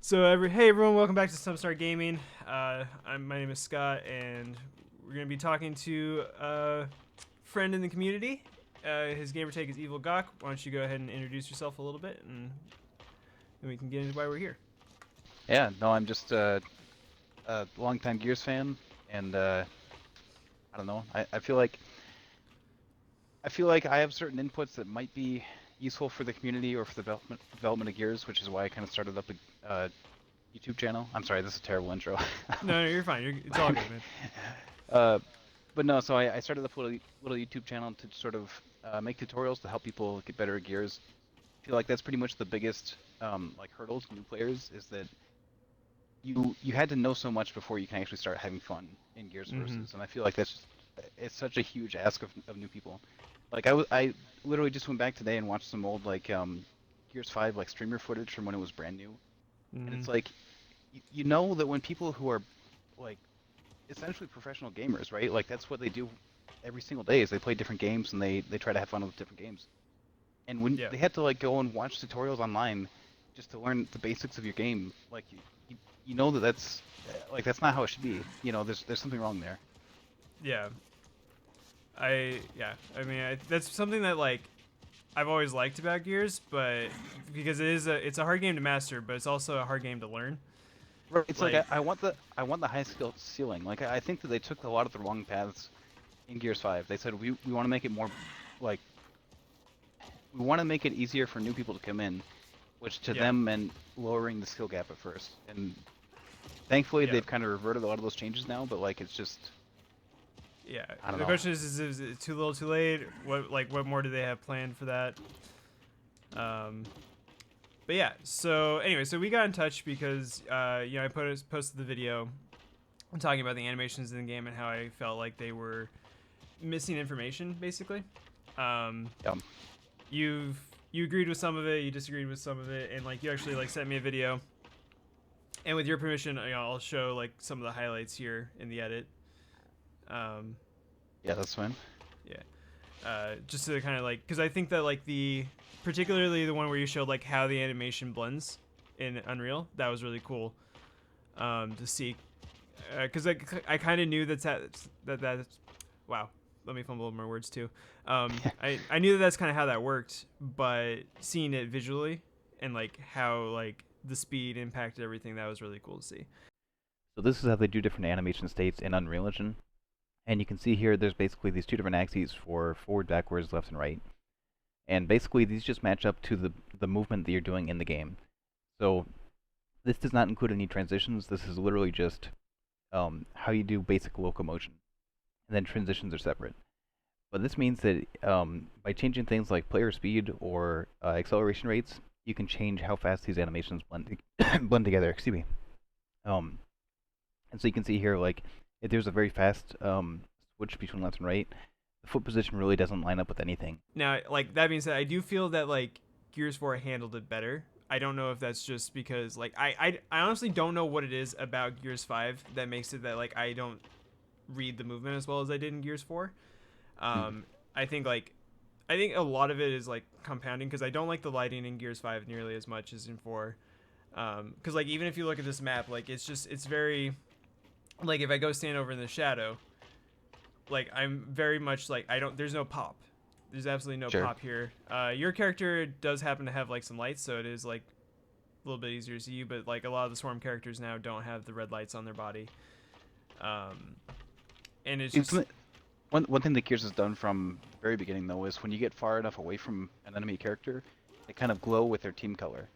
Hey everyone, welcome back to Some Start Gaming. My name is Scott, and we're gonna be talking to a friend in the community. His gamer tag is Evil Gok. Why don't you go ahead and introduce yourself a little bit, and then we can get into why we're here. Yeah, no, I'm just a longtime Gears fan, and I don't know. I feel like I have certain inputs that might be useful for the community or for the development of Gears, which is why I kind of started up a YouTube channel. I'm sorry, this is a terrible intro. No, you're fine. It's all good, man. uh, but no, so I started up a little YouTube channel to sort of make tutorials to help people get better at Gears. I feel like that's pretty much the biggest like hurdle to new players is that you had to know so much before you can actually start having fun in Gears Mm-hmm. versus, and I feel like it's such a huge ask of new people. I literally just went back today and watched some old Gears 5 like streamer footage from when it was brand new, and Mm-hmm. it's like you know that when people who are like essentially professional gamers, right? Like that's what they do every single day is they play different games and they try to have fun with different games. And when Yeah. they had to like go and watch tutorials online just to learn the basics of your game, like you know that that's not how it should be. You know, there's something wrong there. Yeah. I mean, that's something that I've always liked about Gears, but because it's a hard game to master, but it's also a hard game to learn. Right. It's like Like, I want the high skill ceiling. Like I think that they took a lot of the wrong paths in Gears 5. They said we want to make it more like we want to make it easier for new people to come in, which to yeah, them meant lowering the skill gap at first. And thankfully yeah. they've kind of reverted a lot of those changes now, but like it's just Yeah. I don't The know. question is it too little, too late? What more do they have planned for that? Um, but yeah. So anyway, so we got in touch because I posted the video talking about the animations in the game and how I felt like they were missing information, basically. Um, Um, you've you agreed with some of it, you disagreed with some of it, and you actually sent me a video. And with your permission, I'll show some of the highlights here in the edit. Um, yeah, that's fine. yeah. Just to kind of because I think that particularly the one where you showed how the animation blends in Unreal, that was really cool to see. Because I kind of knew that's wow. Let me fumble over my words too. I knew that's kind of how that worked, but seeing it visually and how the speed impacted everything, that was really cool to see. So this is how they do different animation states in Unreal Engine. And you can see here there's basically these two different axes for forward, backwards, left, and right. And basically these just match up to the movement that you're doing in the game. So this does not include any transitions. This is literally just how you do basic locomotion. And then transitions are separate. But this means that by changing things like player speed or acceleration rates, you can change how fast these animations blend together. Excuse me. Um, and so you can see here, like, if there's a very fast switch between left and right, the foot position really doesn't line up with anything. Now, that being said, I do feel that Gears 4 handled it better. I don't know if that's just because I honestly don't know what it is about Gears 5 that makes it that I don't read the movement as well as I did in Gears 4. Hmm. Um, I think I think a lot of it is compounding because I don't like the lighting in Gears 5 nearly as much as in 4. Because even if you look at this map, it's very if I go stand over in the shadow, I'm very much I don't. There's no pop. There's absolutely no Sure. pop here. Your character does happen to have some lights, so it is a little bit easier to see you. But a lot of the Swarm characters now don't have the red lights on their body, um, and it's It's just one thing that Gears has done from the very beginning, though, is when you get far enough away from an enemy character, they kind of glow with their team color.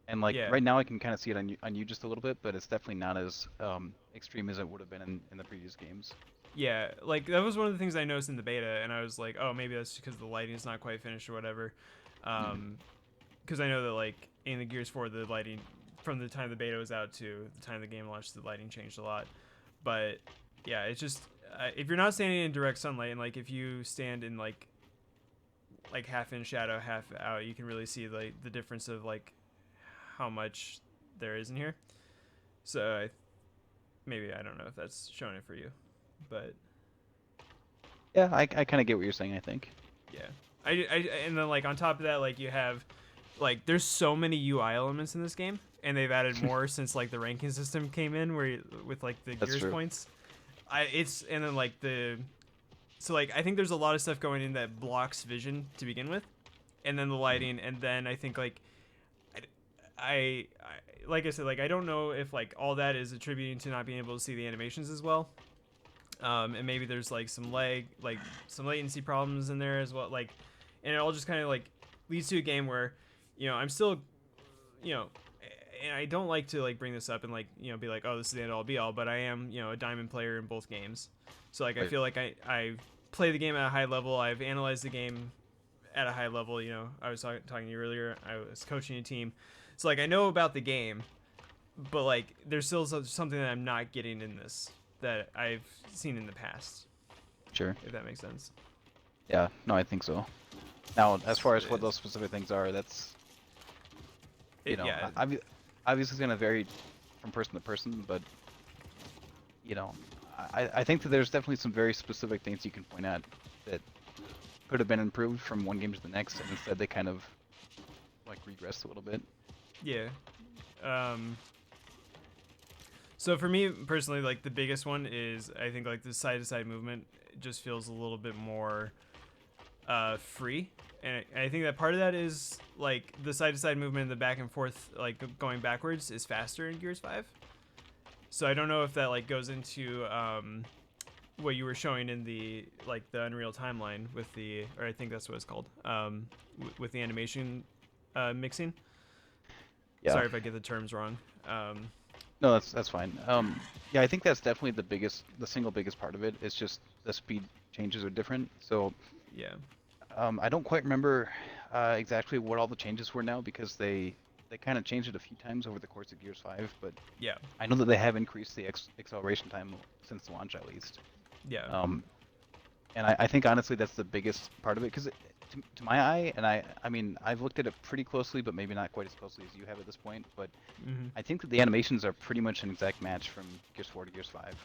And like yeah, right now, I can kind of see it on you just a little bit, but it's definitely not as extreme as it would have been in the previous games. yeah. That was one of the things I noticed in the beta, and I was like, oh, maybe that's because the lighting is not quite finished or whatever. Yeah. Because I know that in the Gears 4, the lighting from the time the beta was out to the time the game launched, the lighting changed a lot. But yeah, it's just if you're not standing in direct sunlight and if you stand in half in shadow, half out, you can really see the difference of how much there is in here. So maybe I don't know if that's showing it for you, but Yeah, I kind of get what you're saying, I think. yeah, I and then on top of that, you have there's so many UI elements in this game and they've added more since like the ranking system came in, with like the That's gears true. points. And then like so like I think there's a lot of stuff going in that blocks vision to begin with, and then the lighting, and then I think like I like I said, like I don't know if like all that is attributing to not being able to see the animations as well. And maybe there's like some some latency problems in there as well. Like, and it all just kind of like leads to a game where, I'm still, you know, and I don't like to like bring this up and like be like, oh, this is the end all be all, but I am a diamond player in both games, so like I Right. feel like I play the game at a high level. I've analyzed the game at a high level. I was talking to you earlier. I was coaching a team, so like I know about the game, but like there's still something that I'm not getting in this that I've seen in the past. Sure. If that makes sense. Yeah. No, I think so. Now, as far as what It, those specific things are, that's yeah, obviously it's gonna vary from person to person, but you know, I think that there's definitely some very specific things you can point at that could have been improved from one game to the next, and instead they kind of like regressed a little bit. yeah. So for me personally, like the biggest one is I think like the side to side movement just feels a little bit more free, and I think that part of that is like the side to side movement, and the back and forth, like going backwards, is faster in Gears 5. So I don't know if that like goes into what you were showing in the Unreal timeline with or I think that's what it's called, with the animation mixing. Yeah. Sorry if I get the terms wrong. No, that's fine. Yeah, I think that's definitely the single biggest part of it. Is just the speed changes are different. So, Yeah. I don't quite remember exactly what all the changes were now because they kind of changed it a few times over the course of Gears 5, but Yeah. I know that they have increased the acceleration time since launch at least. Yeah. Um, and I think honestly that's the biggest part of it because to my eye, and I mean I've looked at it pretty closely, but maybe not quite as closely as you have at this point. But Mhm. I think that the animations are pretty much an exact match from Gears 4 to Gears 5,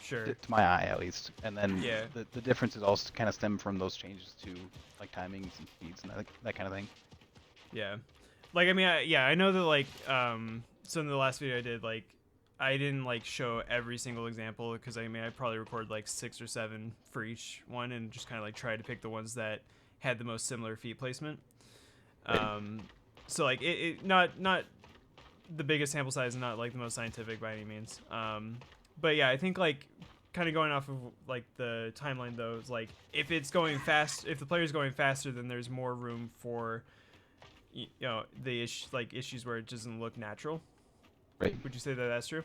Sure. to my eye at least. And then Yeah. the differences also kind of stem from those changes to like timings and speeds and that kind of thing. Yeah. Like I mean, I know that like so in the last video I did, like I didn't like show every single example because I mean I probably recorded like 6 or 7 for each one and just kind of like tried to pick the ones that had the most similar feet placement. Right. Um, so like not the biggest sample size and not like the most scientific by any means. But yeah, I think like kind of going off of like the timeline though, is like if it's going fast, if the player's going faster, then there's more room for the issues where it doesn't look natural. Right. Would you say that that's true?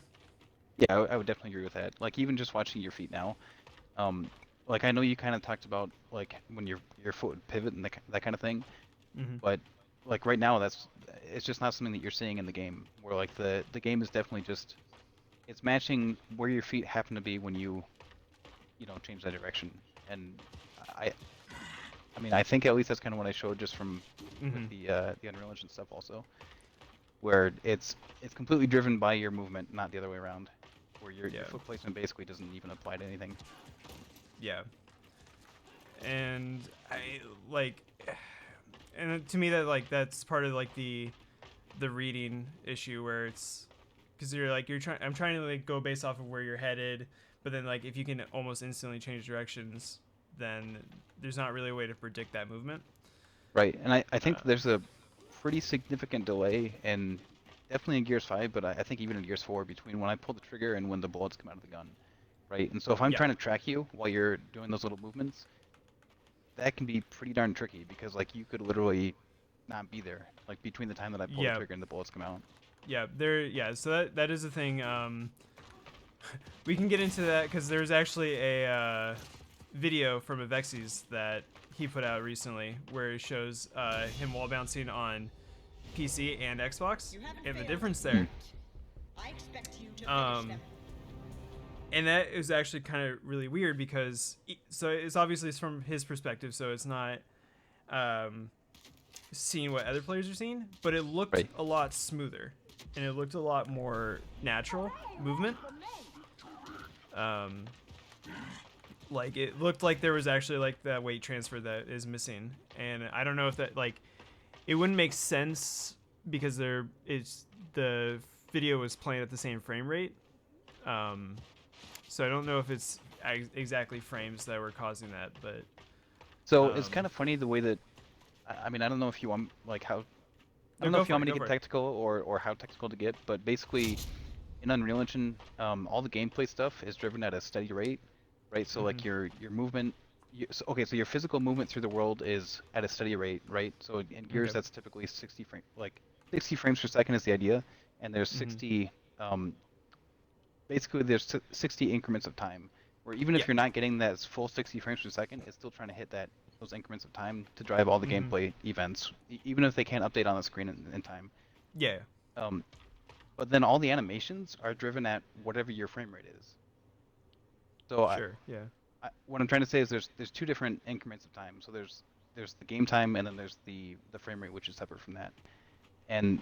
Yeah, I would definitely agree with that. Like even just watching your feet now, um, like I know you kind of talked about like when your foot would pivot and that kind of thing, Mm-hmm. but like right now it's just not something that you're seeing in the game. Where like the game is definitely just it's matching where your feet happen to be when you change that direction. And I I mean I think at least that's kind of what I showed just from with Mm-hmm. the Unreal Engine stuff also, where it's completely driven by your movement, not the other way around, where your Yeah. foot placement basically doesn't even apply to anything. Yeah. And I like, and to me that like that's part of like the reading issue where it's because you're trying. I'm trying to like go based off of where you're headed, but then like if you can almost instantly change directions, then there's not really a way to predict that movement. Right, and I think Uh, there's a pretty significant delay in definitely in Gears 5, but I think even in Gears 4 between when I pull the trigger and when the bullets come out of the gun, right? And so if I'm yeah. trying to track you while you're doing those little movements, that can be pretty darn tricky because like you could literally not be there, like between the time that I pull the Yeah. trigger and the bullets come out. Yeah. There. Yeah. So that is a thing. We can get into that because there's actually a video from Avexis that he put out recently where it shows him wall bouncing on PC and Xbox and the difference Hmm. there. Um, and that is actually kind of really weird because so it's obviously from his perspective, so it's not um, seeing what other players are seeing, but it looked Right. a lot smoother and it looked a lot more natural movement. Um, like it looked like there was actually like that weight transfer that is missing, and I don't know if that like it wouldn't make sense because the video was playing at the same frame rate. So I don't know if it's exactly frames that were causing that, but So it's um, kind of funny the way that I mean I don't know if you want like how I no, don't know go if you for want it. me to Go get for it. technical or how technical to get, but basically in Unreal Engine, all the gameplay stuff is driven at a steady rate, right? So Mm-hmm. like your movement, okay, so your physical movement through the world is at a steady rate, right? So in Gears, Okay. that's typically 60 frames per second is the idea, and there's Mm-hmm. 60, basically there's 60 increments of time, where even Yeah. if you're not getting that full 60 frames per second, it's still trying to hit those increments of time to drive all the Mm-hmm. gameplay events, even if they can't update on the screen in time. Yeah. Um, but then all the animations are driven at whatever your frame rate is. So Sure. Yeah. what I'm trying to say is there's two different increments of time. So there's the game time and then there's the frame rate, which is separate from that. And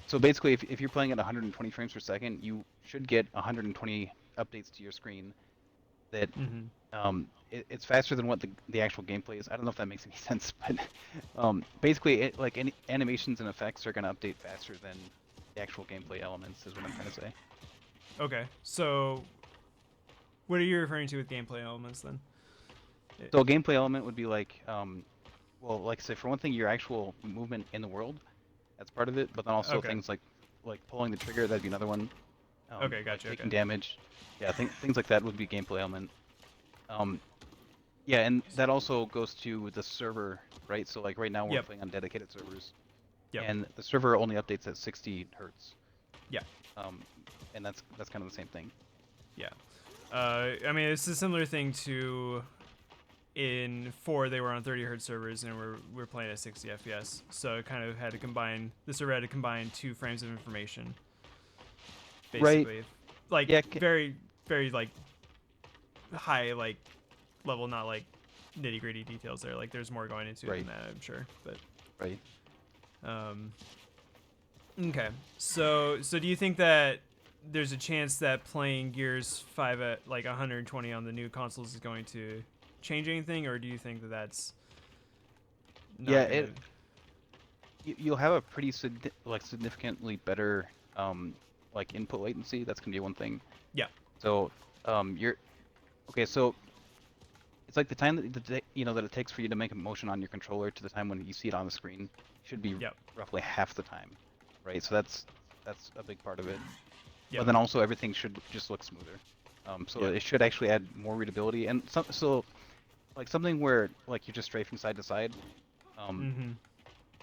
so basically, if you're playing at 120 frames per second, you should get 120 updates to your screen. That Mm-hmm. it's faster than what the actual gameplay is. I don't know if that makes any sense, but basically, like any animations and effects are going to update faster than the actual gameplay elements, is what I'm trying to say. Okay. So what are you referring to with gameplay elements then? So a gameplay element would be like, well, like I say, for one thing, your actual movement in the world, that's part of it, but then also Okay. things like pulling the trigger, that'd be another one. Okay. Like Gotcha. taking Okay. damage, yeah, things like that would be gameplay element. Um, yeah, and that also goes to the server, right? So like right now we're Yep. playing on dedicated servers, Yep. and the server only updates at 60 hertz. Yeah. Um, and that's kind of the same thing. Yeah. I mean, it's a similar thing to in 4 they were on 30 hertz servers and we're playing at 60 FPS. So it kind of had to combine the server had to combine 2 frames of information Right. basically. Like Yeah. very like high like level, not like nitty-gritty details there. Like there's more going into it Right. than that, I'm sure. But Right. um okay. So do you think that there's a chance that playing Gears 5 at like 120 on the new consoles is going to change anything, or do you think that that's Yeah. not gonna? You'll have a pretty significantly better like input latency. That's gonna be one thing. Yeah. So you're okay. So it's like the time that it takes for you to make a motion on your controller to the time when you see it on the screen should be Yep. roughly half the time, right? So that's a big part of it. But Yep. then also everything should just look smoother. So Yep. it should actually add more readability and so like something where like you're just strafing side to side. Um, Mm-hmm.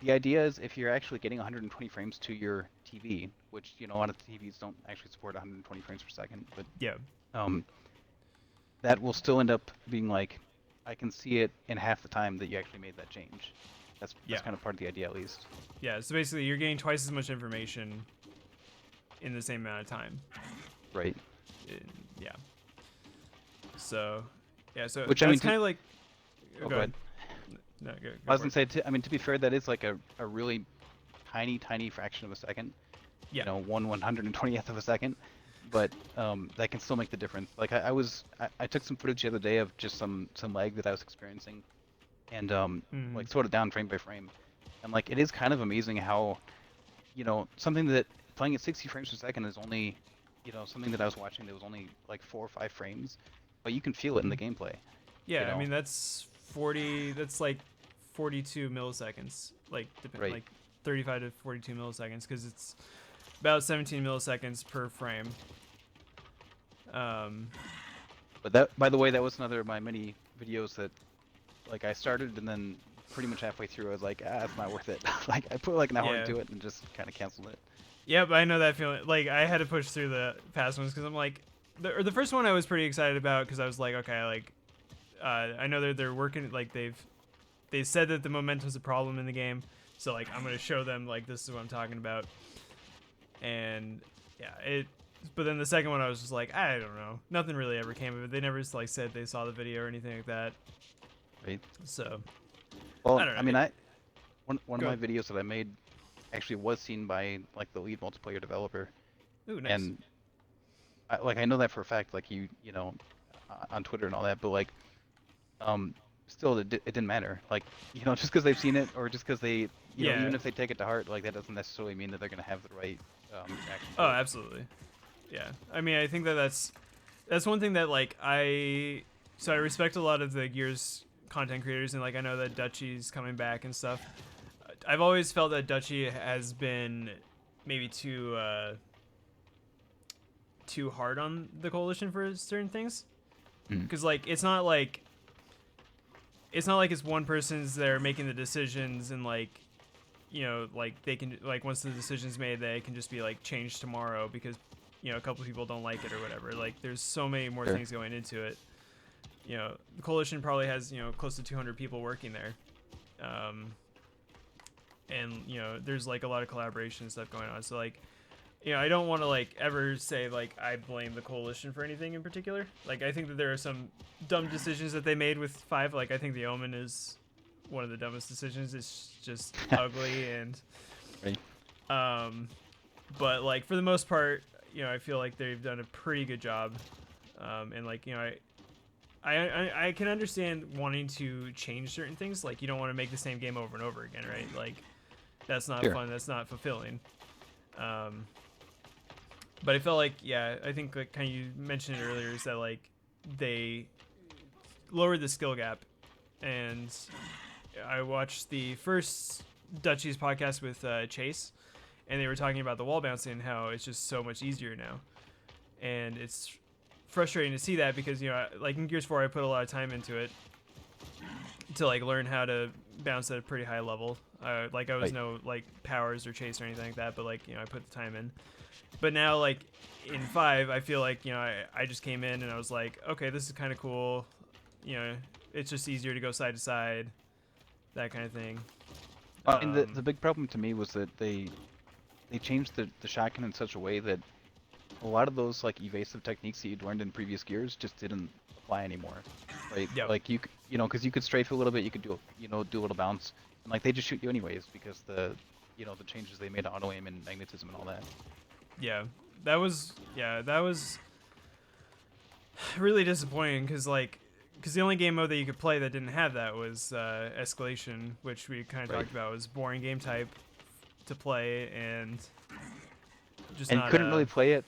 the idea is if you're actually getting 120 frames to your TV, which a lot of TVs don't actually support 120 frames per second, but Yeah. um, that will still end up being like I can see it in half the time that you actually made that change. That's Yeah. kind of part of the idea at least. Yeah. So basically, you're getting twice as much information in the same amount of time. Right. Yeah. So, yeah. So Which I that's mean, kind of like. oh, Go go ahead. ahead. No, I go was for gonna it. say, I mean, to be fair, that is like a really tiny fraction of a second. Yeah. 1/120th of a second, but that can still make the difference. Like I took some footage the other day of just some lag that I was experiencing, and Mm-hmm. like slowed it down frame by frame, and like it is kind of amazing how, something that playing at 60 frames per second is only, something that I was watching that was only like 4 or 5 frames, but you can feel it in Mm-hmm. the gameplay, you Yeah. I know. mean, that's 40. That's like 42 milliseconds. Like Right. like 35 to 42 milliseconds, because it's about 17 milliseconds per frame. Um, But that, by the way, that was another of my many videos that, like, I started and then pretty much halfway through I was like, it's not worth it. Like, I put like an hour yeah. into it and just kind of canceled it. Yep, I know that feeling. Like I had to push through the past ones because I'm like, the first one I was pretty excited about because I was like, okay, like, I know they're working like they said that the momentum's a problem in the game, so like I'm gonna show them like this is what I'm talking about, and yeah, it. But then the second one I was just like, I don't know, nothing really ever came of it. They never just like said they saw the video or anything like that. Right. So I Well, don't know. I mean, one of Go my ahead. videos that I made actually was seen by like the lead multiplayer developer, Ooh, nice. and I know that for a fact, like on Twitter and all that, but like um still it didn't matter. Like, just because they've seen it or just because they, Yeah. even if they take it to heart, like that doesn't necessarily mean that they're gonna have the right action Oh, to it. absolutely. Yeah. I mean, I think that that's one thing that like I respect a lot of the Gears content creators, and like I know that Dutchy's coming back and stuff. I've always felt that Dutchy has been maybe too hard on the coalition for certain things, Mm. because like it's not like it's one person's there making the decisions, and like like they can, like once the decision's made, they can just be like changed tomorrow because a couple people don't like it or whatever. Like there's so many more Sure. things going into it. The coalition probably has close to 200 people working there, um, and there's like a lot of collaboration and stuff going on. So like I don't want to like ever say like I blame the coalition for anything in particular. Like I think that there are some dumb decisions that they made with 5. Like I think the Omen is one of the dumbest decisions. It's just ugly, and Right. um but like for the most part, I feel like they've done a pretty good job. And like I can understand wanting to change certain things. Like you don't want to make the same game over and over again, right? Like that's not Sure. fun. That's not fulfilling. Um, but I felt like, yeah, I think like kind of you mentioned it earlier, is that like they lowered the skill gap. And I watched the first Dutchies podcast with Chase, and they were talking about the wall bouncing and how it's just so much easier now. And it's frustrating to see that because like in Gears 4, I put a lot of time into it to like learn how to bounce at a pretty high level. Like I was Right. no like powers or chase or anything like that, but like I put the time in. But now like in 5, I feel like I just came in and I was like, okay, this is kind of cool. It's just easier to go side to side, that kind of thing. I mean, the big problem to me was that they changed the shotgun in such a way that a lot of those like evasive techniques that you'd learned in previous gears just didn't apply anymore, right? Yep. Like because you could strafe a little bit, you could do a little bounce, and like they just shoot you anyways because the changes they made to auto aim and magnetism and all that. That was really disappointing because the only game mode that you could play that didn't have that was escalation, which we kind of Right. talked about was boring game type to play, and just And you not couldn't really play it.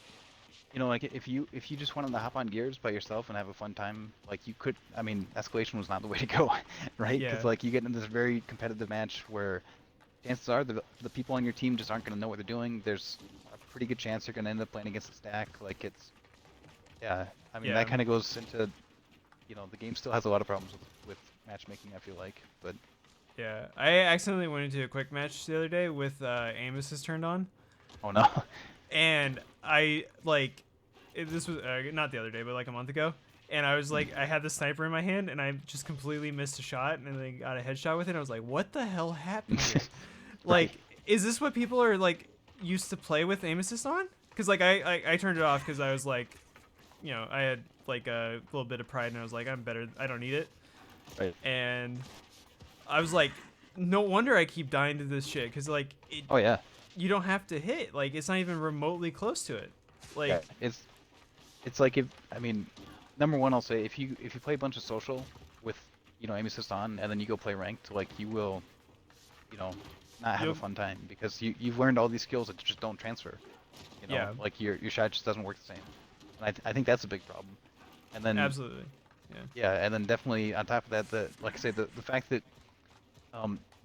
Like if you just wanted to hop on gears by yourself and have a fun time, like you could. I mean, escalation was not the way to go, right? yeah Because like you get into this very competitive match where chances are the people on your team just aren't going to know what they're doing. There's a pretty good chance you're going to end up playing against a stack. Like yeah. I mean, yeah that kind of goes into, the game still has a lot of problems with matchmaking, I feel like. But yeah. I accidentally went into a quick match the other day with aim assist turned on, oh no. and I like this was not the other day, but like a month ago. And I was like, I had the sniper in my hand, and I just completely missed a shot, and then I got a headshot with it. And I was like, "What the hell happened here? Right. Like, is this what people are like used to play with aim assist on?" Because like I turned it off because I was like, I had like a little bit of pride, and I was like, I'm better. I don't need it. Right. And I was like, no wonder I keep dying to this shit, because like Oh yeah. you don't have to hit. Like it's not even remotely close to it. Like Yeah. It's like if I mean, number one, I'll say if you play a bunch of social with aim assist on, and then you go play ranked, like you will, you know, not have a you'll, fun time because you've learned all these skills that just don't transfer. yeah, Like your shot just doesn't work the same. And I think that's a big problem. And then absolutely. Yeah. yeah, and then definitely on top of that, like I say, the fact that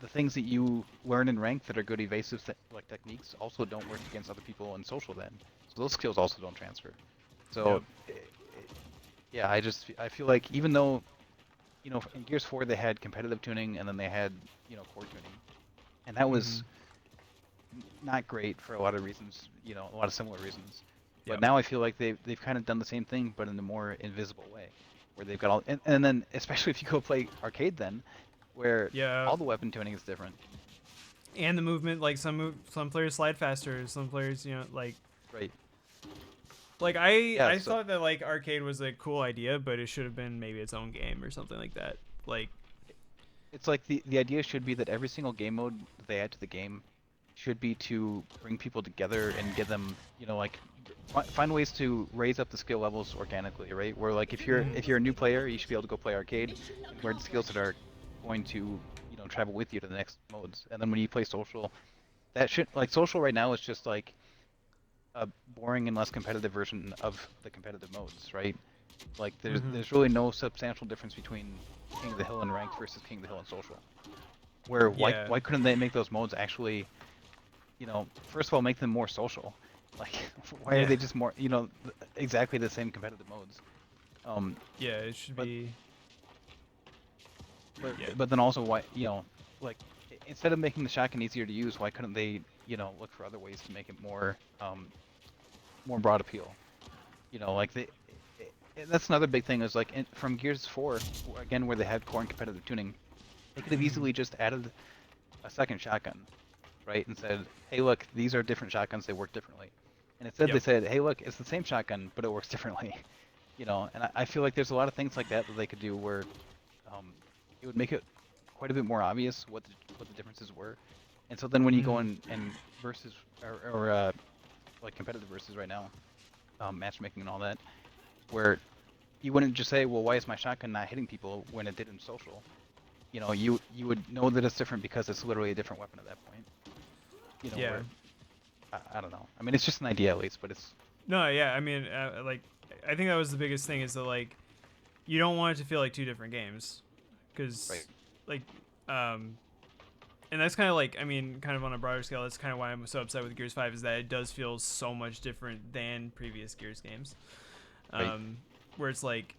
the things that you learn in rank that are good evasive like techniques also don't work against other people in social then. So those skills also don't transfer. Yep. So yeah, I feel like even though in Gears 4 they had competitive tuning and then they had core tuning, and that Mm-hmm. was not great for a lot of reasons, a lot of similar reasons. But Yep. now I feel like they've kind of done the same thing, but in a more invisible way, where they've got all, and then especially if you go play arcade, then where Yeah. all the weapon tuning is different. And the movement, like some players slide faster, some players, like Right. Yeah. I So thought that like arcade was a cool idea, but it should have been maybe its own game or something like that. Like it's like the idea should be that every single game mode that they add to the game should be to bring people together and give them, like find ways to raise up the skill levels organically, right? Where like if you're a new player, you should be able to go play arcade and learn skills that are going to, travel with you to the next modes. And then when you play social, that should like social right now is just like a boring and less competitive version of the competitive modes, right? Like Mm-hmm. there's really no substantial difference between King of the Hill and ranked versus King of the Hill and social. Where Yeah. why couldn't they make those modes actually, first of all make them more social? Like why are Yeah. they just more, exactly the same competitive modes? Um, Yeah. It should but be. but Yeah. but then also why, like instead of making the shotgun easier to use, why couldn't they, look for other ways to make it more broad appeal? Like that's another big thing is like from Gears 4, again where they had core and competitive tuning, they could have Mm-hmm. easily just added a second shotgun, right? And said, hey, look, these are different shotguns, they work differently. And instead they Yep. said, hey, look, it's the same shotgun, but it works differently. And I feel like there's a lot of things like that that they could do where um, it would make it quite a bit more obvious what the differences were. And so then when you go Mm-hmm. in and versus or like competitive versus right now, matchmaking and all that, where you wouldn't just say, well, why is my shotgun not hitting people when it did in social? You would know that it's different because it's literally a different weapon at that point. Yeah. Where I don't know. I mean, it's just an idea at least, but it's No. Yeah. I mean, like, I think that was the biggest thing is that like you don't want it to feel like two different games, right. because like um and that's kind of like, I mean, kind of on a broader scale, that's kind of why I'm so upset with Gears 5 is that it does feel so much different than previous Gears games. Right. Um, where it's like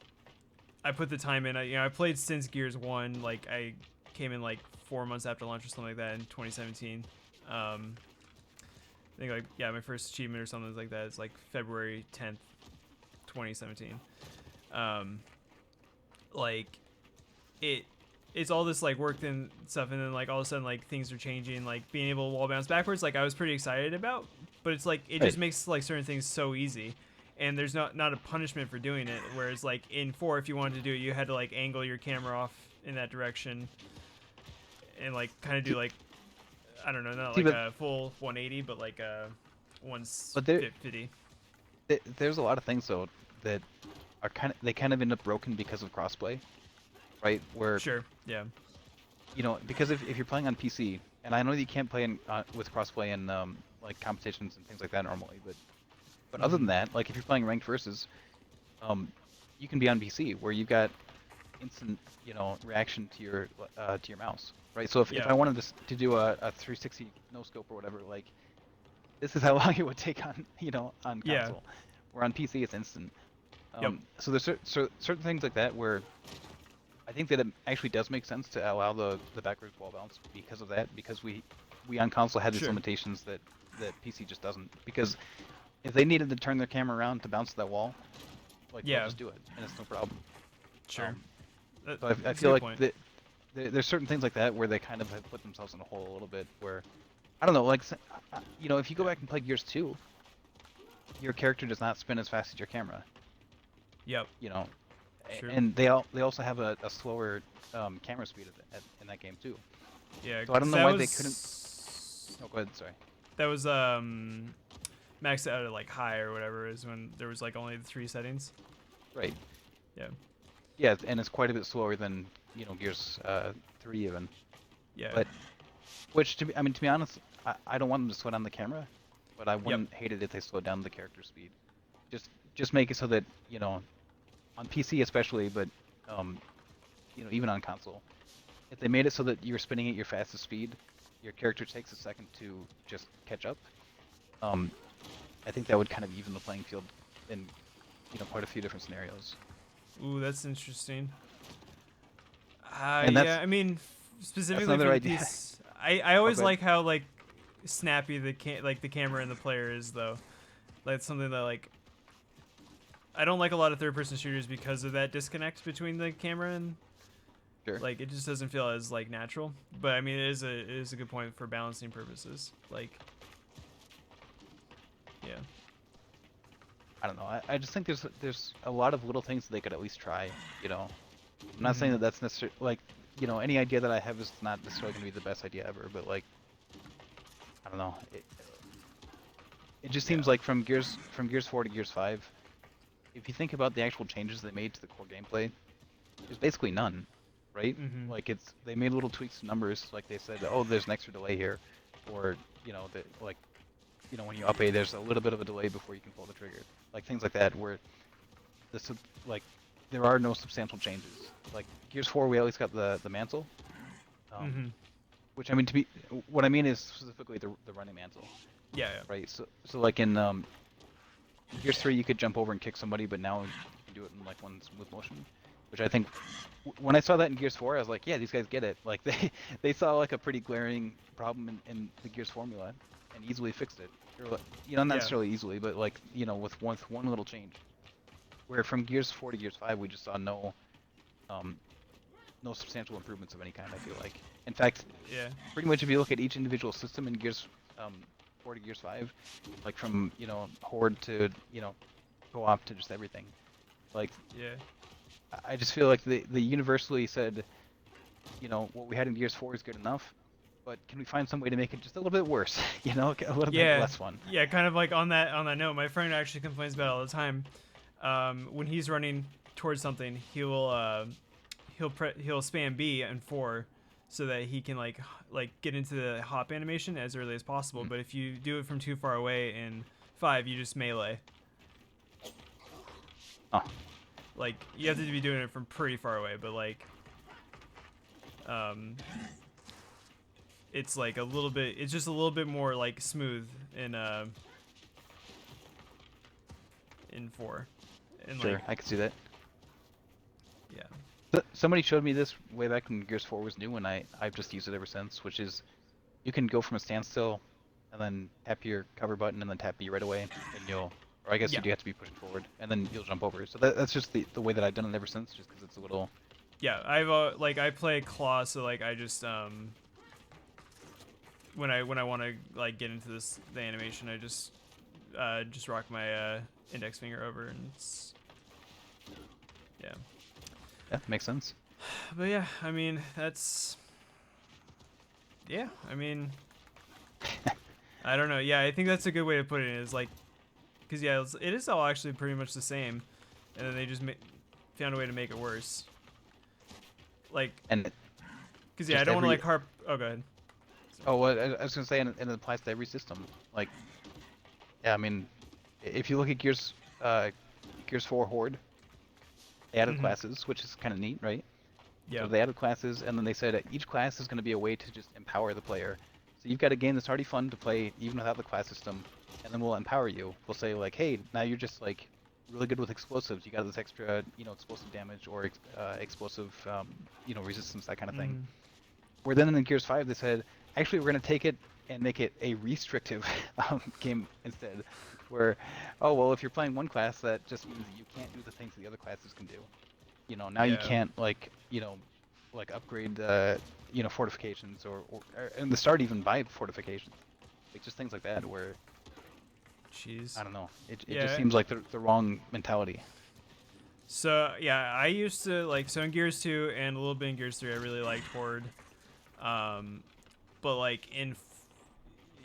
I put the time in. I played since Gears 1. Like I came in like 4 months after launch or something like that in 2017. I think like yeah, my first achievement or something like that is like February 10th, 2017. Um, like it it's all this like work and stuff, and then like all of a sudden like things are changing, like being able to wall bounce backwards, like I was pretty excited about, but it's like it Right. just makes like certain things so easy, and there's not a punishment for doing it, whereas like in 4, if you wanted to do it, you had to like angle your camera off in that direction and like kind of do See, like, I don't know, not see, like a full 180 but like a but 150. there's a lot of things though that are they kind of end up broken because of crossplay, right? Where Sure. Yeah. because if you're playing on PC, and I know that you can't play with crossplay in like competitions and things like that normally, but other than Mm-hmm. that, like if you're playing ranked versus, um, you can be on PC where you've got instant, reaction to your mouse, right? So if Yeah. I wanted to do a 360 no scope or whatever, like this is how long it would take on on Yeah. console. Where on PC it's instant. Yep. So there's certain things like that where I think that it actually does make sense to allow the backwards wall bounce because of that, because we on console had these Sure. limitations that PC just doesn't. Because if they needed to turn their camera around to bounce that wall, like they'll Yeah. just do it and it's no problem. Sure. Um, that, so I that's a feel good like point. there's certain things like that where they kind of have put themselves in a hole a little bit. Where I don't know, like if you go Yeah. back and play Gears 2, your character does not spin as fast as your camera. Yep. You know, True. and they also have a slower camera speed in that game too. Yeah, So I don't because know why they couldn't. Oh, go ahead. Sorry. that was maxed out at like high or whatever is when there was like only the 3 settings. Right. Yeah. Yeah, and it's quite a bit slower than Gears 3 even. Yeah. But which to be honest, I don't want them to slow down the camera, but I Yep. wouldn't hate it if they slowed down the character speed. Just make it so that on PC especially, but um even on console, if they made it so that you're spinning at your fastest speed, your character takes a second to just catch up. Um, I think that would kind of even the playing field in quite a few different scenarios. Ooh, that's interesting. And Yeah. I mean, that's specifically for another the idea. piece, I Oh, always good. like how like snappy like the camera and the player is though. Like something that like I don't like a lot of third-person shooters because of that disconnect between the camera and Sure. like it just doesn't feel as like natural. But I mean, it is a good point for balancing purposes. Like, yeah. I don't know. I just think there's a lot of little things that they could at least try. I'm not saying Mm-hmm. that that's necessarily like any idea that I have is not necessarily going to be the best idea ever, but like I don't know. It just Yeah. seems like from Gears 4 to Gears 5, if you think about the actual changes they made to the core gameplay, there's basically none, right? Mm-hmm. Like they made little tweaks to numbers, like they said, oh, there's an extra delay here, or that like when you up A, there's a little bit of a delay before you can pull the trigger. Like things like that, where like there are no substantial changes. Like Gears 4, we at least got the mantle, um, Mm-hmm. which I mean what I mean is specifically the running mantle, Yeah, right? So like in Gears 3, you could jump over and kick somebody, but now you can do it in like one smooth motion, which I think when I saw that in Gears 4, I was like, yeah, these guys get it. Like they saw like a pretty glaring problem in the Gears formula and easily fixed it. Or, like, not yeah, necessarily easily, but like with one little change. Where from Gears 4 to Gears 5, we just saw um, no substantial improvements of any kind. I feel like, in fact, yeah, pretty much if you look at each individual system in Gears um, 4 to Gears 5, like from Horde to co-op to just everything, like yeah. I just feel like they universally said, what we had in Gears 4 is good enough, but can we find some way to make it just a little bit worse? A little bit Yeah, less fun. yeah, kind of like on that note, my friend actually complains about it all the time. When he's running towards something, he'll spam B and 4 so that he can like get into the hop animation as early as possible. Mm. But if you do it from too far away in 5, you just melee. Oh, Like you have to be doing it from pretty far away, but like um it's like a little bit, it's just a little bit more like smooth in 4. And sure, like I can see that. yeah. Somebody showed me this way back when Gears 4 was new, and I've just used it ever since, which is you can go from a standstill and then tap your cover button and then tap B right away, and or I guess you Yeah. do have to be pushing forward, and then you'll jump over. So that's just the way that I've done it ever since, just because it's a little. Yeah, I've like I play claw, so like I just when I want to like get into the animation, I just rock my index finger over, and it's yeah. Yeah, makes sense. But yeah, I mean that's yeah. I mean I don't know. Yeah, I think that's a good way to put it. Is like because yeah, it is all actually pretty much the same, and then they just found a way to make it worse. Like And because yeah, I just don't want to every. like harp. Oh, go ahead. Oh, well, I was gonna say, and it applies to every system. Like, yeah, I mean, if you look at Gears 4 Horde, they added Mm-hmm. classes, which is kind of neat, right? So Yep. they added classes, and then they said each class is going to be a way to just empower the player. So you've got a game that's already fun to play even without the class system, and then we'll empower you. We'll say like, hey, now you're just like really good with explosives. You got this extra, explosive damage or explosive, resistance, that kind of thing. Mm-hmm. Where then in Gears 5 they said, actually we're going to take it and make it a restrictive game instead. Where, oh well, if you're playing one class, that just means that you can't do the things that the other classes can do. Now you Yeah. can't like upgrade fortifications or in the start even buy fortifications, like just things like that where Jeez. I don't know, it just Yeah. seems like the wrong mentality. So yeah, I used to like so in Gears 2 and a little bit in Gears 3, I really liked Horde. Um, but like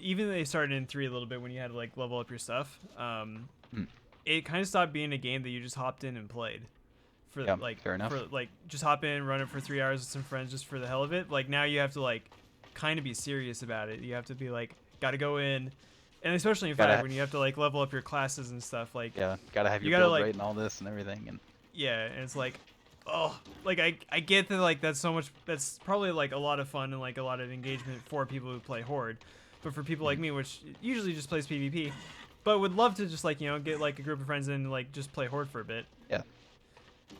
even they started in 3 a little bit when you had to like level up your stuff. Hmm. It kind of stopped being a game that you just hopped in and played Yeah, fair enough. for like just hop in, run it for 3 hours with some friends just for the hell of it. Like now you have to like kind of be serious about it. You have to be like, got to go in, and especially in Gotta 5 when you have to like level up your classes and stuff. Like Yeah, gotta have you your gotta build like right and all this and everything, and yeah, and it's like, oh, like I get that like that's so much, that's probably like a lot of fun and like a lot of engagement for people who play Horde, but for people like Mhm. me, which usually just plays PvP, but would love to just like get like a group of friends and like just play Horde for a bit. Yeah.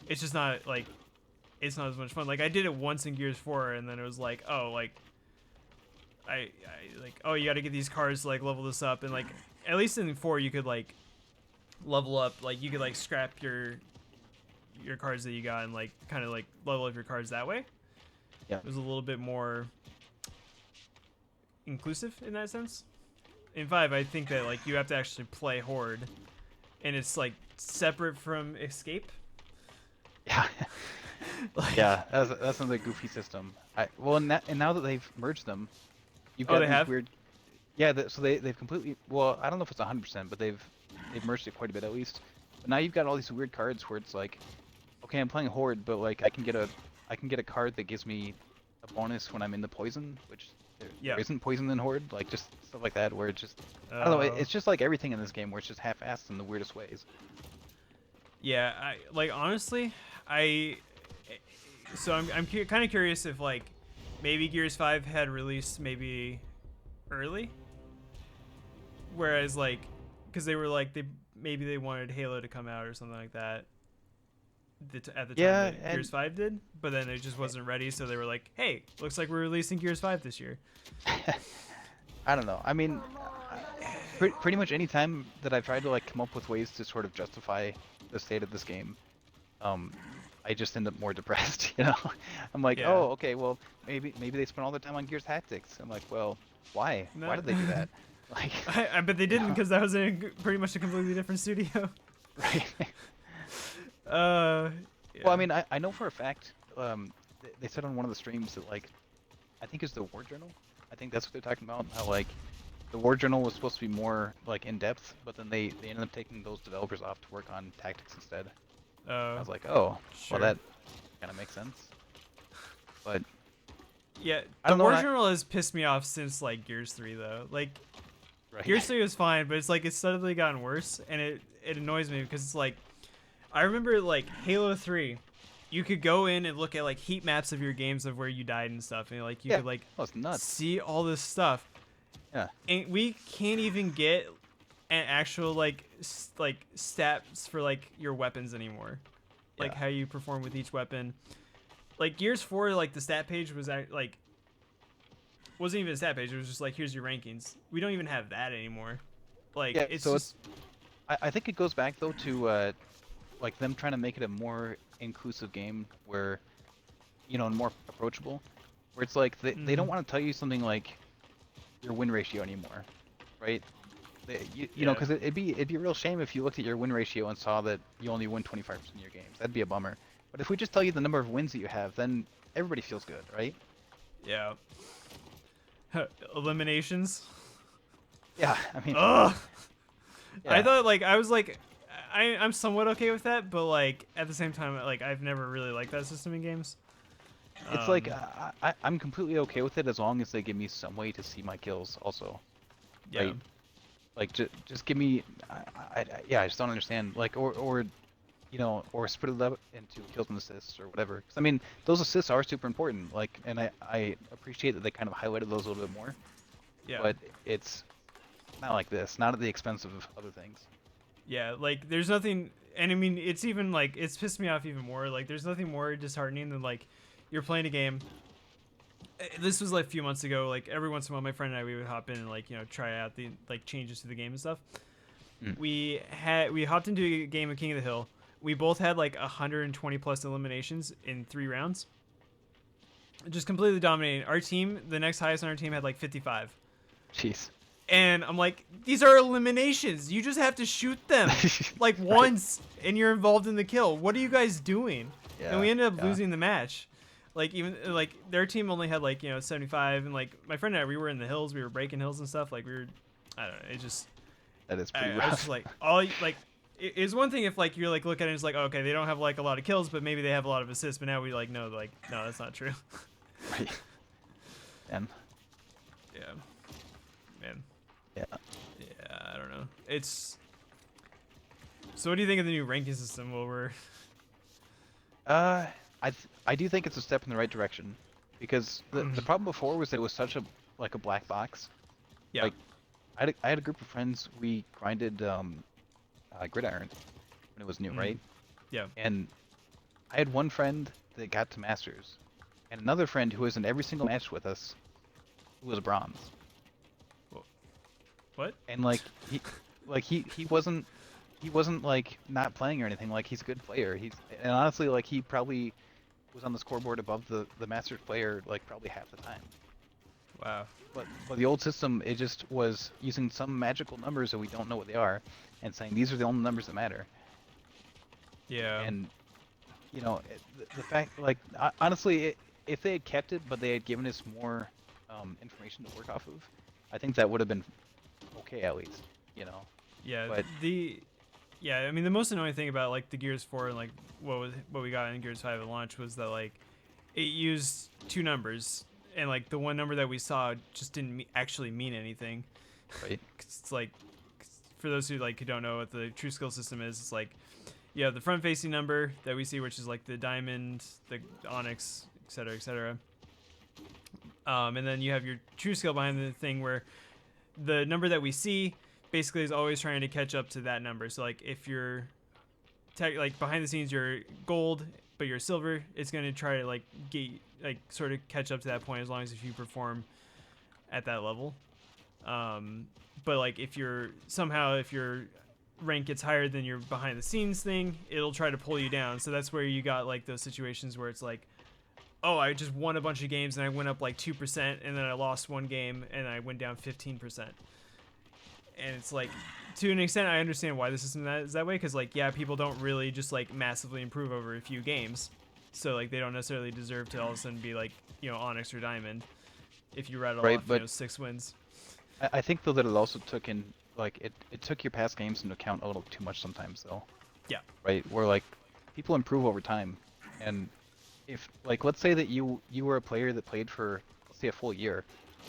It's just not like it's not as much fun. Like I did it once in Gears 4, and then it was like, oh, like I like, oh, you got to get these cards to like level this up, and like at least in 4 you could like level up, like you could like scrap your cards that you got and like kind of like level up your cards that way. Yeah. It was a little bit more inclusive in that sense. In 5, I think that like you have to actually play Horde, and it's like separate from Escape. Yeah. Like, Yeah, that's another goofy system. And now that they've merged them, you've oh, got they these have. weird. Yeah, so they've completely. Well, I don't know if it's 100%, but they've merged it quite a bit at least. But now you've got all these weird cards where it's like, okay, I'm playing Horde, but like I can get a card that gives me a bonus when I'm in the poison, which there Yeah. isn't poison in Horde, like just stuff like that, where it just I don't know. Uh, It's just like everything in this game, where it's just half-assed in the weirdest ways. yeah. I like honestly, I. So I'm kind of curious if like maybe Gears 5 had released maybe early, whereas like because they were like maybe they wanted Halo to come out or something like that at the time Yeah, that and Gears 5 did, but then it just wasn't ready, so they were like, hey, looks like we're releasing Gears 5 this year. I don't know. I mean, pretty much any time that I've tried to like come up with ways to sort of justify the state of this game, um, I just end up more depressed. You know, I'm like, Yeah. oh, okay, well, maybe they spent all their time on Gears Tactics. I'm like, well, why? Why No. did they do that? Like, I bet they you didn't know, because that was pretty much a completely different studio. right? Uh, Well, I yeah. mean, I know for a fact, they said on one of the streams that like, I think it's the War Journal. I think that's what they're talking about. How like the War Journal was supposed to be more like in depth, but then they ended up taking those developers off to work on tactics instead. I was like, oh, Sure. well that kind of makes sense. But Yeah, I the don't know. War Journal has pissed me off since like Gears 3 though. Like Right. Gears 3 was fine, but it's like it's suddenly gotten worse, and it annoys me because it's like I remember like Halo 3, you could go in and look at like heat maps of your games of where you died and stuff, and like you Yeah. could like Oh, it's nuts. see all this stuff, Yeah. and we can't even get an actual like like stats for like your weapons anymore, like Yeah. how you perform with each weapon. Like Gears 4, like the stat page was like wasn't even a stat page. It was just like here's your rankings. We don't even have that anymore. Like Yeah. it's So just I think it goes back though to like them trying to make it a more inclusive game where, you know, and more approachable. Where it's like they don't want to tell you something like your win ratio anymore, right? You know, yeah, because it'd be a real shame if you looked at your win ratio and saw that you only win 25% of your games. That'd be a bummer. But if we just tell you the number of wins that you have, then everybody feels good, right? yeah. Eliminations. Yeah, I mean, Ugh. I yeah, thought like I was like I'm somewhat okay with that, but like at the same time like I've never really liked that system in games. it's Um, like I'm completely okay with it as long as they give me some way to see my kills also, yeah, right? Like just give me, yeah, I just don't understand. Like or you know, or split it up into kills and assists or whatever. 'Cause, I mean, those assists are super important. Like, and I appreciate that they kind of highlighted those a little bit more. yeah, But it's not like this, not at the expense of other things. yeah. Like there's nothing, and I mean it's even like it's pissed me off even more. Like there's nothing more disheartening than like you're playing a game. This was like a few months ago. Like every once in a while, my friend and I we would hop in and like try out the like changes to the game and stuff. Mm. We hopped into a game of King of the Hill. We both had like 120 plus eliminations in 3 rounds. Just completely dominating. Our team, the next highest on our team, had like 55. Jeez. And I'm like, these are eliminations. You just have to shoot them like Right. once, and you're involved in the kill. What are you guys doing? Yeah. And we ended up Yeah. losing the match. Like even like their team only had like 75, and like my friend and I, we were in the hills. We were breaking hills and stuff. Like we were, I don't know. It just That is pretty I was rough. just like all like it's one thing if like you're like look at it and it's like okay they don't have like a lot of kills but maybe they have a lot of assists but now we like know like no that's not true. Right. And Yeah, man. yeah. Yeah, I don't know. It's so what do you think of the new ranking system? Well, we're I do think it's a step in the right direction, because the problem before was that it was such a like a black box. yeah. Like I had a group of friends. We grinded Gridiron when it was new, right? Yeah. And I had one friend that got to Masters, and another friend who was in every single match with us, who was bronze. What? And he wasn't like not playing or anything. Like he's a good player. And honestly like he probably was on the scoreboard above the Masters player like probably half the time. Wow. But the old system, it just was using some magical numbers that we don't know what they are, and saying these are the only numbers that matter. Yeah. And you know, the fact, like, honestly, if they had kept it, but they had given us more information to work off of, I think that would have been okay at least. You know. Yeah. But Yeah, I mean the most annoying thing about like the Gears 4 and like what we got in Gears 5 at launch was that like it used two numbers and like the one number that we saw just didn't actually mean anything. Right. 'Cause it's like, for those who like who don't know what the true skill system is, it's like you have the front facing number that we see, which is like the diamond, the onyx, etc., etc. And then you have your true skill behind the thing, where the number that we see basically is always trying to catch up to that number. So like if you're like behind the scenes you're gold but you're silver, it's going to try to like get like sort of catch up to that point as long as if you perform at that level. But like if you're somehow, if your rank gets higher than your behind the scenes thing, it'll try to pull you down. So that's where you got like those situations where it's like, oh, I just won a bunch of games and I went up like 2%, and then I lost one game and I went down 15%. And it's like, to an extent, I understand why the system is that way, because like, yeah, people don't really just like massively improve over a few games, so like they don't necessarily deserve to all of a sudden be like, you know, onyx or diamond if you rattle Right, off, but 6 wins. I think though that it also took in like it took your past games into account a little too much sometimes though. Yeah. Right, where like people improve over time, and if like let's say that you were a player that played for, let's say, a full year,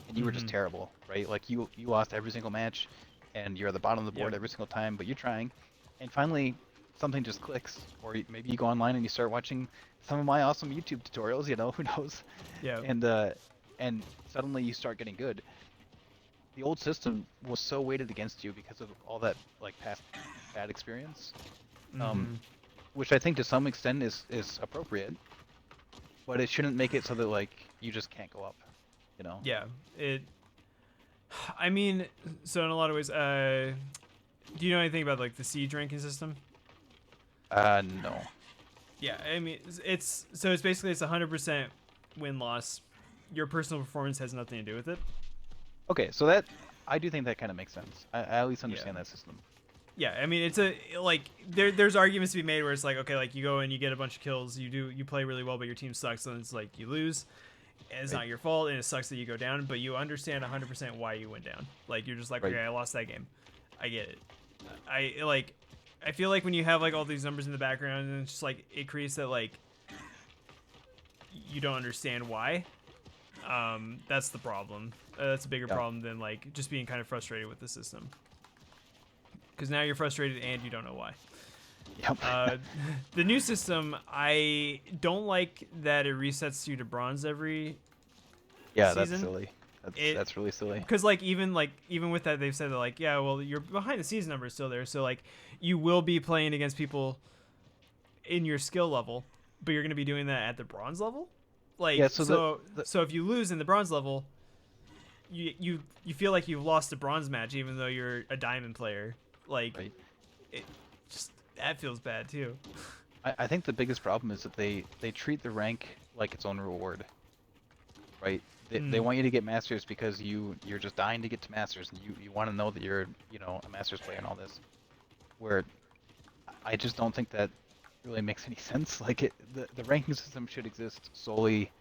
and you were just terrible, right? Like you lost every single match, and you're at the bottom of the board every single time, but you're trying, and finally something just clicks, or maybe you go online and you start watching some of my awesome YouTube tutorials, you know, who knows? Yeah. And suddenly you start getting good. The old system was so weighted against you because of all that like past bad experience, which I think to some extent is appropriate, but it shouldn't make it so that like you just can't go up, you know? Yeah. I mean, so in a lot of ways, do you know anything about like the siege ranking system? No. Yeah, I mean, it's basically it's 100% win loss. Your personal performance has nothing to do with it. Okay, so that I do think that kind of makes sense. I at least understand that system. Yeah, I mean, it's a like there's arguments to be made where it's like, okay, like you go and you get a bunch of kills, you play really well, but your team sucks, and it's like you lose. And it's not your fault, and it sucks that you go down, but you understand 100% why you went down. Like you're just like, okay, I lost that game. I get it. I feel like when you have like all these numbers in the background, and it's just like it creates that like you don't understand why. That's the problem. That's a bigger problem than like just being kind of frustrated with the system. Because now you're frustrated and you don't know why. Yep. The new system, I don't like that it resets you to bronze every season. That's silly. That's really silly. Because like even with that, they've said that like, yeah, well, your behind the scenes number is still there, so like you will be playing against people in your skill level, but you're gonna be doing that at the bronze level. Like so if you lose in the bronze level, you feel like you've lost a bronze match even though you're a diamond player. Like it just, that feels bad too. I think the biggest problem is that they treat the rank like its own reward. Right? They want you to get masters because you're just dying to get to masters, and you want to know that you're, you know, a masters player and all this. Where I just don't think that really makes any sense. Like the ranking system should exist solely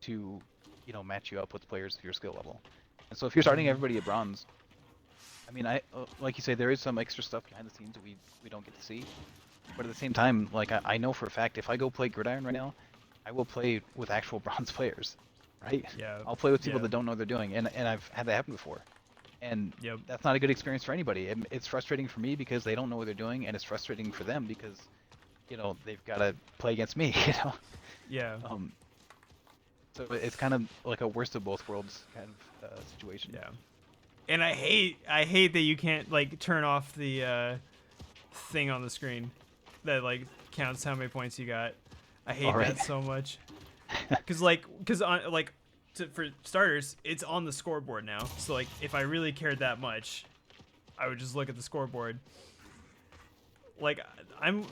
to, you know, match you up with players of your skill level. And so if you're starting everybody at bronze, I mean, like you say, there is some extra stuff behind the scenes that we don't get to see. But at the same time, like I know for a fact, if I go play Gridiron right now, I will play with actual bronze players, right? Yeah. I'll play with people that don't know what they're doing, and I've had that happen before. And that's not a good experience for anybody. It's frustrating for me because they don't know what they're doing, and it's frustrating for them because, you know, they've got to play against me, you know? Yeah. So it's kind of like a worst of both worlds kind of situation. Yeah. And I hate that you can't like turn off the thing on the screen that like counts how many points you got. I hate that so much. Cause for starters, it's on the scoreboard now. So like if I really cared that much, I would just look at the scoreboard. Like I'm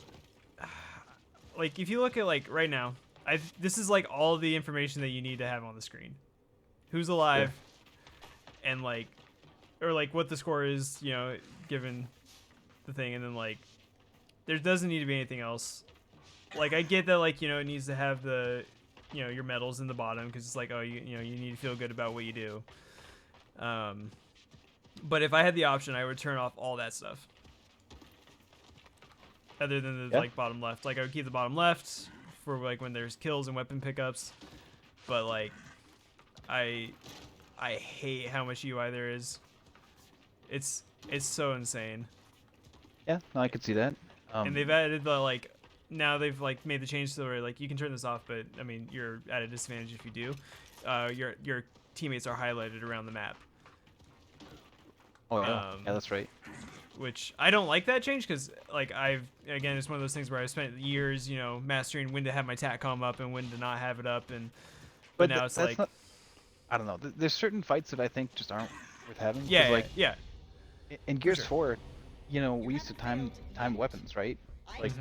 like if you look at like right now, this is like all the information that you need to have on the screen. Who's alive, and like, or like what the score is, you know, given the thing, and then like there doesn't need to be anything else. Like I get that, like, you know, it needs to have the, you know, your medals in the bottom because it's like, oh, you know, you need to feel good about what you do. But if I had the option, I would turn off all that stuff. Other than the like bottom left, like I would keep the bottom left for like when there's kills and weapon pickups. But like, I hate how much UI there is. It's so insane. Yeah, no, I could see that. And they've added the like now they've like made the change to where like you can turn this off, but I mean you're at a disadvantage if you do. Your teammates are highlighted around the map. Oh yeah, yeah, that's right. Which I don't like that change because like again it's one of those things where I spent years mastering when to have my TACCOM up and when to not have it up, and but now it's that's like not. I don't know. There's certain fights that I think just aren't worth having. 'Cause, yeah like yeah in for Gears sure. 4, we used to time weapons, right? Like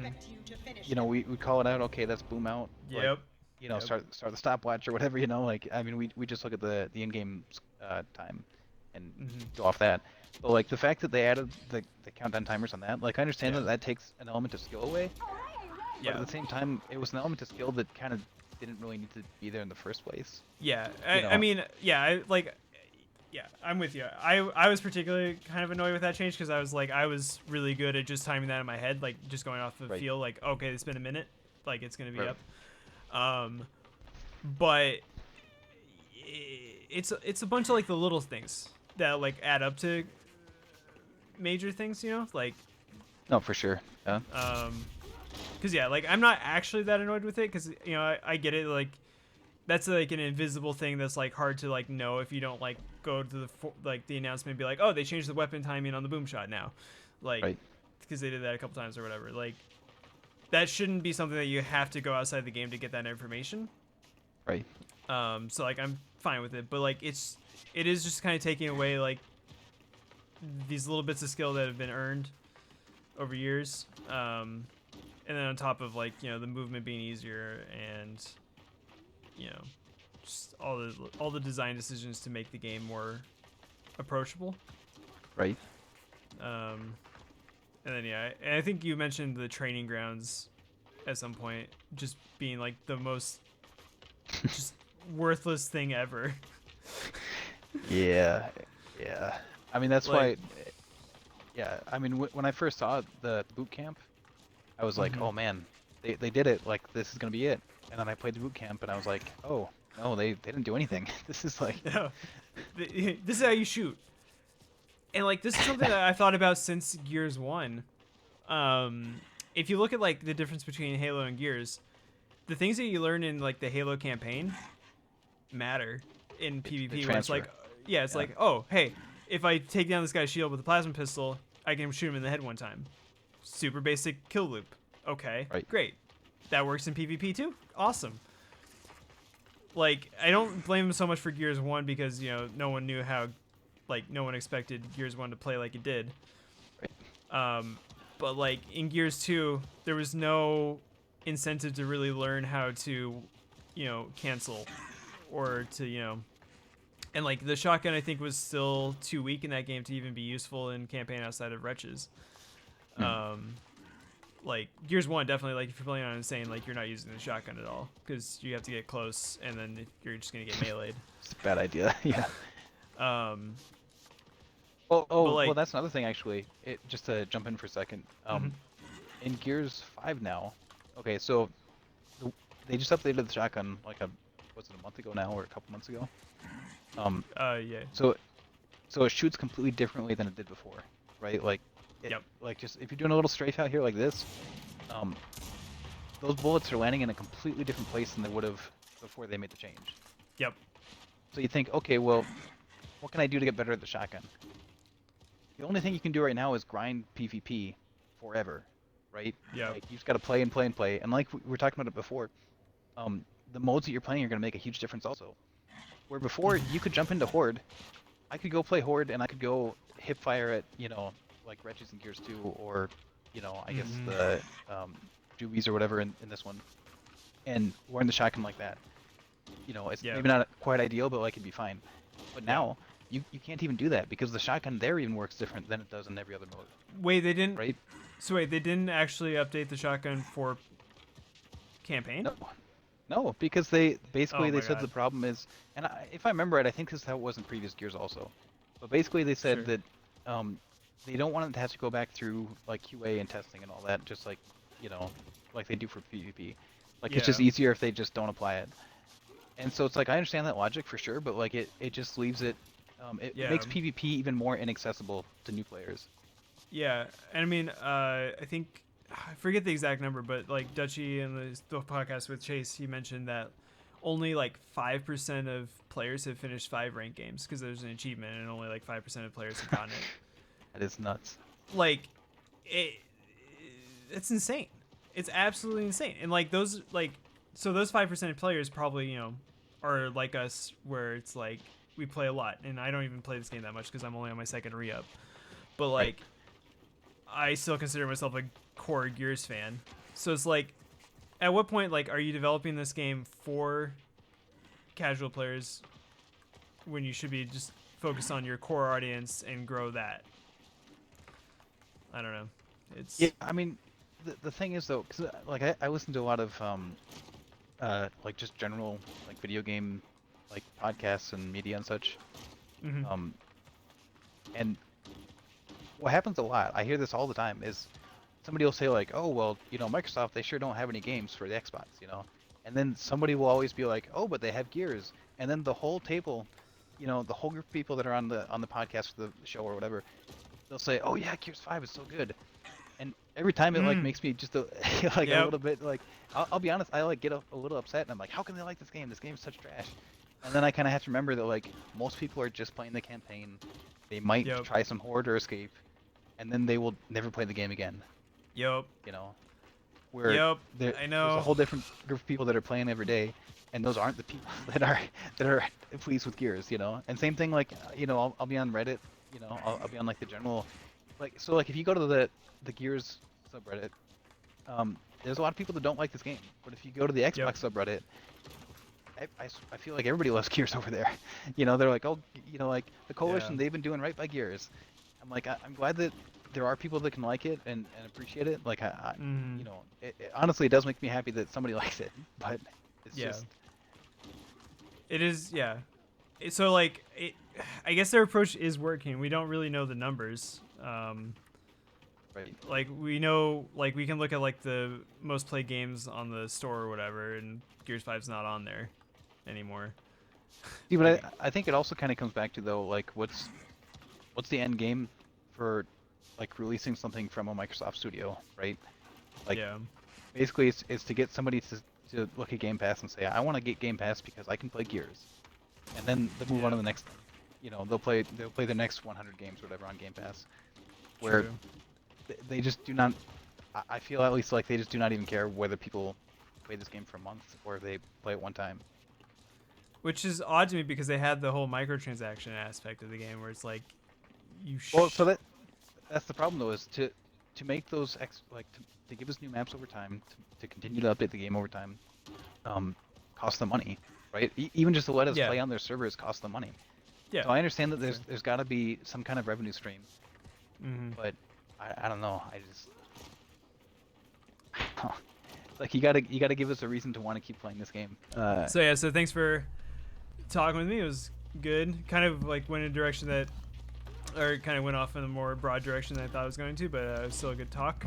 we call it out. Okay, that's boom out. Like Yep yep start the stopwatch or whatever. Like I mean we just look at the in-game time and hmm go off that. But like the fact that they added the countdown timers on that, like I understand yeah that takes an element of skill away, but at yeah the same time it was an element of skill that kind of didn't really need to be there in the first place. yeah. You I know, mean yeah yeah, I'm with you. I was particularly kind of annoyed with that change because I was really good at just timing that in my head, like just going off the right, feel, like okay, it's been a minute, like it's gonna be right, up. But it's a bunch of like the little things that like add up to major things, like no, for sure, yeah, because yeah, like I'm not actually that annoyed with it because I get it, like that's like an invisible thing that's like hard to like know if you don't like go to the announcement and be like, oh, they changed the weapon timing on the boom shot now, like right, because they did that a couple times or whatever. Like that shouldn't be something that you have to go outside the game to get that information. right, So like I'm fine with it, but like it is just kind of taking away like these little bits of skill that have been earned over years. And then on top of like the movement being easier and just all the design decisions to make the game more approachable. right. And then I think you mentioned the training grounds at some point just being like the most just worthless thing ever. Yeah, yeah. I mean that's Like, why. Yeah, I mean when I first saw the boot camp, I was like, mhm. oh man, they did it. Like this is gonna be it. And then I played the boot camp and I was like, oh no, they didn't do anything. This is like. No, this is how you shoot. And like this is something that I thought about since Gears 1. If you look at like the difference between Halo and Gears, the things that you learn in like the Halo campaign matter in They PvP where it's transfer. like yeah, it's Yeah. like, "Oh, hey, if I take down this guy's shield with a plasma pistol, I can shoot him in the head one time." Super basic kill loop. Okay, Right. great. That works in PvP too. Awesome. Like I don't blame him so much for Gears 1 because, no one knew how like no one expected Gears 1 to play like it did. Right. But like in Gears 2, there was no incentive to really learn how to, cancel or to, and like the shotgun I think was still too weak in that game to even be useful in campaign outside of wretches. Hmm. Like Gears 1 definitely, like if you're playing on insane, like you're not using the shotgun at all because you have to get close and then you're just gonna get meleeed. It's a bad idea. Yeah. Um, but Well, like, that's another thing actually. Just to jump in for a second. mhm. In Gears 5 now. Okay, so the, they just updated the shotgun like was it a month ago now or a couple months ago? Um, Yeah, so so it shoots completely differently than it did before, right? Like yep, like just if you're doing a little strafe out here like this, um, those bullets are landing in a completely different place than they would have before they made the change. yep, So you think, okay, well, what can I do to get better at the shotgun? The only thing you can do right now is grind PvP forever, right? yep. Like you just got to play and play and play. And like we were talking about it before, the modes that you're playing are going to make a huge difference also. Where before you could jump into Horde, I could go play Horde and I could go hip fire at like Wretches and Gears 2 or I guess Mhm. the Juvies or whatever in this one, and wearing the shotgun like that. It's Yeah, maybe not quite ideal, but like it'd be fine. But yeah. now you can't even do that because the shotgun there even works different than it does in every other mode, Wait, they didn't. right? So wait, they didn't actually update the shotgun for campaign? No, no, because they Oh basically they my said the god. problem is, and if I remember right, I think this is how it was in previous Gears also. But basically they said Sure. that um, they don't want it to have to go back through like QA and testing and all that, just like like they do for PvP. Like it's just Yeah. easier if they just don't apply it. And so it's like I understand that logic for sure, but like it just leaves it. It Yeah. makes PvP even more inaccessible to new players. Yeah, and I mean, I think I forget the exact number, but like Dutchy in the podcast with Chase, he mentioned that only like 5% of players have finished 5 ranked games because there's an achievement, and only like 5% of players have gotten it. That is nuts. Like, it, it's insane. It's absolutely insane. And like those so those 5% of players probably are like us, where it's like we play a lot, and I don't even play this game that much because I'm only on my second re-up. But Right. like, I still consider myself a core Gears fan. So it's like, at what point like are you developing this game for casual players when you should be just focused on your core audience and grow that? I don't know. Yeah, It's I mean, the thing is though, because like I listen to a lot of like just general like video game like podcasts and media and such. mm-hmm. Um, and what happens a lot, I hear this all the time, is somebody will say like, oh well, Microsoft, they sure don't have any games for the Xbox. And then somebody will always be like, oh, but they have Gears. And then the whole table, the whole group of people that are on the podcast for the show or whatever, they'll say, oh yeah, Gears 5 is so good. And every time it like makes me just like a Yep. little bit like I'll be honest, I like get a little upset and I'm like, how can they like this game? This game's such trash. And then I kind of have to remember that like most people are just playing the campaign. They might Yep. try some horde or escape, and then they will never play the game again. Yep. You know, where Yep. there's I a know. whole different group of people that are playing every day, and those aren't the people that are pleased with Gears. And same thing like I'll be on Reddit. I'll be on like the general, like so like if you go to the Gears subreddit, there's a lot of people that don't like this game. But if you go to the Xbox Yep. subreddit, I feel like everybody loves Gears over there. They're like, oh, like the coalition, Yeah. they've been doing right by Gears. I'm like, I'm glad that there are people that can like it and appreciate it. Like, Mm-hmm. honestly, it does make me happy that somebody likes it. But it's Yeah. just, It is. Yeah. So like I guess their approach is working. We don't really know the numbers. right. Like we know, like we can look at like the most played games on the store or whatever, and Gears 5's not on there anymore. See, but I think it also kind of comes back to though, like, what's the end game for like releasing something from a Microsoft studio, right? Like, Yeah. basically, it's to get somebody to look at Game Pass and say, I want to get Game Pass because I can play Gears, and then they move on to the next thing. They'll play the next 100 games or whatever on Game Pass, where True. they just do not. I feel at least like they just do not even care whether people play this game for a month or they play it one time. Which is odd to me because they had the whole microtransaction aspect of the game where it's like you. Well, so that's the problem though, is to make those to give us new maps over time, to continue to update the game over time, costs them money, right? Even just to let us Yeah. play on their servers costs them money. Yeah. So I understand that there's got to be some kind of revenue stream, Mm-hmm. but I don't know. I just it's like you gotta give us a reason to want to keep playing this game. So yeah. So thanks for talking with me. It was good. Kind of like went in a direction that, or kind of went off in a more broad direction than I thought it was going to, but it was still a good talk.